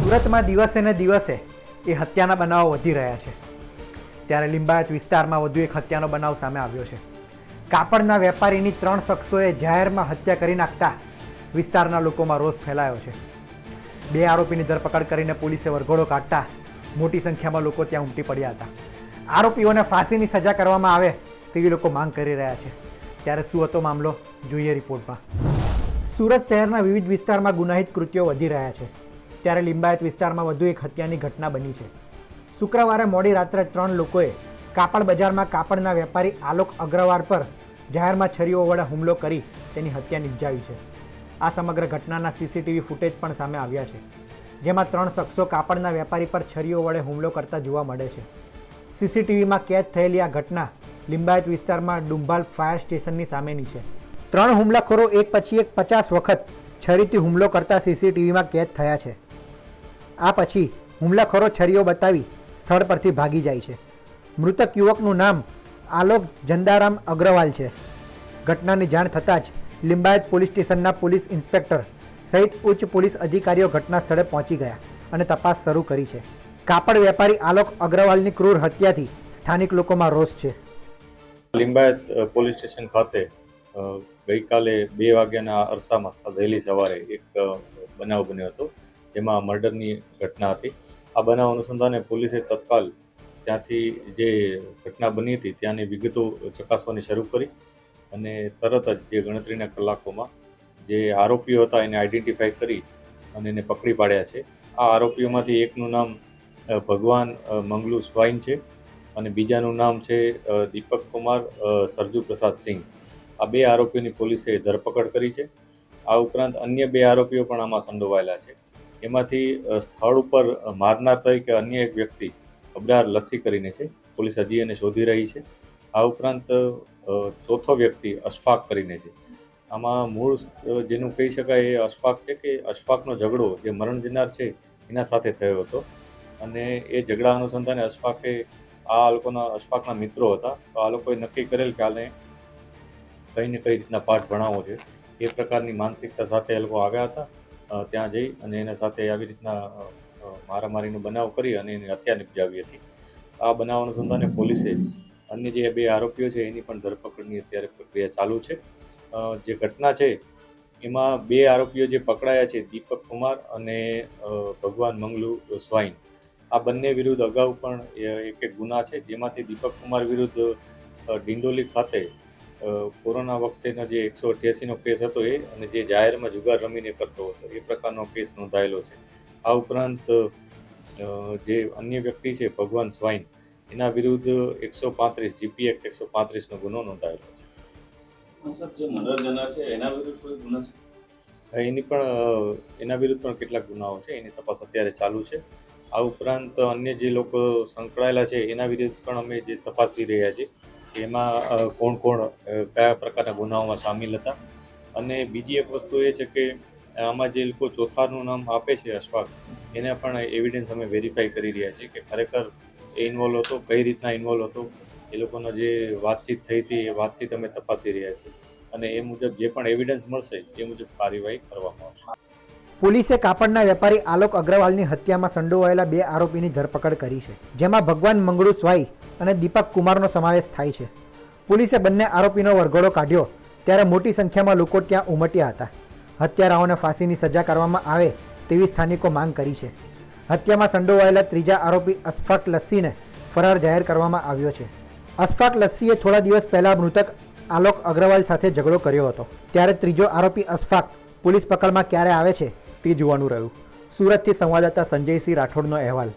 સુરતમાં દિવસે ને દિવસે એ હત્યાના બનાવો વધી રહ્યા છે. ત્યારે લિંબાયત વિસ્તારમાં વધુ એક હત્યાનો બનાવ સામે આવ્યો છે. કાપડના વેપારીની 3 શખ્સોએ જાહેરમાં હત્યા કરી નાખતા વિસ્તારના લોકોમાં રોષ ફેલાયો છે. 2 આરોપીની ધરપકડ કરીને પોલીસે વરઘોડો કાઢતા મોટી સંખ્યામાં લોકો ત્યાં ઉમટી પડ્યા હતા. આરોપીઓને ફાંસીની સજા કરવામાં આવે તેવી લોકો માંગ કરી રહ્યા છે. ત્યારે શું હતો મામલો, જોઈએ રિપોર્ટમાં. સુરત શહેરના વિવિધ વિસ્તારમાં ગુનાહિત કૃત્યો વધી રહ્યા છે. ત્યારે લિંબાયત વિસ્તારમાં વધુ એક હત્યાની ઘટના બની છે. શુક્રવારે મોડી રાત્રે 3 લોકોએ કાપડ બજારમાં કાપડના વેપારી આલોક અગ્રવાલ પર જાહેરમાં છરીઓ વડે હુમલો કરી તેની હત્યા નિપજાવી છે. આ સમગ્ર ઘટનાના સીસીટીવી ફૂટેજ પણ સામે આવ્યા છે, જેમાં 3 શખ્સો કાપડના વેપારી પર છરીઓ વડે હુમલો કરતા જોવા મળે છે. સીસીટીવીમાં કેદ થયેલી આ ઘટના લિંબાયત વિસ્તારમાં ડુંભાલ ફાયર સ્ટેશનની સામેની છે. 3 હુમલાખોરો એક પછી એક 50 વખત છરીથી હુમલો કરતા સીસીટીવીમાં કેદ થયા છે. આ પછી હુમલાખોરો છરીઓ બતાવી સ્થળ પરથી ભાગી જાય છે. મૃતક યુવકનું નામ આલોક જંદારામ અગ્રવાલ છે. ઘટનાની જાણ થતાં જ લિંબાયત પોલીસ સ્ટેશનના પોલીસ ઇન્સ્પેક્ટર સહિત ઉચ્ચ પોલીસ અધિકારીઓ ઘટના સ્થળે પહોંચી ગયા અને તપાસ શરૂ કરી છે. કાપડ વેપારી આલોક અગ્રવાલની ક્રૂર હત્યાથી સ્થાનિક લોકોમાં રોષ છે. લિંબાયત પોલીસ સ્ટેશન ખાતે ગઈકાલે 2 વાગ્યાના અરસામાં વહેલી સવારે એક બનાવ બન્યો હતો, જેમાં મર્ડરની ઘટના હતી. આ બનાવ અનુસંધાને પોલીસે તત્કાલ ત્યાંથી જે ઘટના બની હતી ત્યાંની વિગતો ચકાસવાની શરૂ કરી અને તરત જ જે ગણતરીના કલાકોમાં જે આરોપીઓ હતા એને આઈડેન્ટિફાઈ કરી અને એને પકડી પાડ્યા છે. આ આરોપીઓમાંથી એકનું નામ ભગવાન મંગલુ સ્વાઈન છે અને બીજાનું નામ છે દીપક કુમાર સરજુ પ્રસાદ સિંહ. આ 2 આરોપીઓની પોલીસે ધરપકડ કરી છે. આ ઉપરાંત અન્ય 2 આરોપીઓ પણ આમાં સંડોવાયેલા છે. એમાંથી સ્થળ ઉપર મારનાર તરીકે અન્ય એક વ્યક્તિ અબરાર લસ્સી કરીને છે, પોલીસ હજી એને શોધી રહી છે. આ ઉપરાંત ચોથો વ્યક્તિ અશફાક કરીને છે. આમાં મૂળ જેનું કહી શકાય એ અશફાક છે કે અશફાકનો ઝઘડો જે મરણ જનાર છે એના સાથે થયો હતો અને એ ઝઘડા અનુસંધાને અશફાકના મિત્રો હતા. તો આ લોકોએ નક્કી કરેલ કે આને કઈ ને કઈ રીતના પાઠ ભણાવવો છે. એ પ્રકારની માનસિકતા સાથે એ લોકો આવ્યા હતા ત્યાં જઈ અને એના સાથે આવી રીતના મારામારીનો બનાવ કરી અને એની હત્યા નિપજાવી હતી. આ બનાવ અનુસંધાને પોલીસે અન્ય જે 2 આરોપીઓ છે એની પણ ધરપકડની અત્યારે પ્રક્રિયા ચાલુ છે. જે ઘટના છે એમાં 2 આરોપીઓ જે પકડાયા છે, દીપક કુમાર અને ભગવાન મંગલુ સ્વાઈન, આ બંને વિરુદ્ધ અગાઉ પણ એક ગુના છે, જેમાંથી દીપક કુમાર વિરુદ્ધ ડિંડોલી ખાતે કોરોના વખતેનો જે 188નો કેસ હતો એ અને જે જાહેરમાં જુગાર રમીને કરતો હતો એ પ્રકારનો કેસ નોંધાયેલો છે. આ ઉપરાંત જે અન્ય વ્યક્તિ છે ભગવાન સ્વાઈન, એના વિરુદ્ધ 135 જીપી એક્ટ 135નો ગુનો નોંધાયેલો છે. એના વિરુદ્ધ પણ કેટલાક ગુનાઓ છે, એની તપાસ અત્યારે ચાલુ છે. આ ઉપરાંત અન્ય જે લોકો સંકળાયેલા છે એના વિરુદ્ધ પણ અમે જે તપાસી રહ્યા છીએ એમાં કોણ કયા પ્રકારના ગુનાઓમાં સામેલ હતા. અને બીજી એક વસ્તુ એ છે કે આમાં જે લોકો ચોથાનું નામ આપે છે અશફાક, એને પણ એવિડન્સ અમે વેરીફાઈ કરી રહ્યા છીએ કે ખરેખર એ ઇન્વોલ્વ હતો, કઈ રીતના ઇન્વોલ્વ હતો, એ લોકોનો જે વાતચીત થઈ હતી એ વાતચીત અમે તપાસી રહ્યા છીએ અને એ મુજબ જે પણ એવિડન્સ મળશે એ મુજબ કાર્યવાહી કરવામાં આવશે. પોલીસે કાપડના વેપારી આલોક અગ્રવાલની હત્યામાં સંડોવાયેલા 2 આરોપીની ધરપકડ કરી છે, જેમાં ભગવાન મંગળુ સ્વાઈ અને દીપક કુમારનો સમાવેશ થાય છે. પોલીસે બંને આરોપીનો વરઘોડો કાઢ્યો ત્યારે મોટી સંખ્યામાં લોકો ત્યાં ઉમટ્યા હતા. હત્યારાઓને ફાંસીની સજા કરવામાં આવે તેવી સ્થાનિકો માંગ કરી છે. હત્યામાં સંડોવાયેલા 3જા આરોપી અશફાક લસ્સીને ફરાર જાહેર કરવામાં આવ્યો છે. અશફાક લસ્સીએ થોડા દિવસ પહેલા મૃતક આલોક અગ્રવાલ સાથે ઝઘડો કર્યો હતો. ત્યારે 3જો આરોપી અશફાક પોલીસ પકડમાં ક્યારે આવે છે તે જોવાનું રહ્યું. સુરતથી સંવાદદાતા સંજયસિંહ રાઠોડનો અહેવાલ.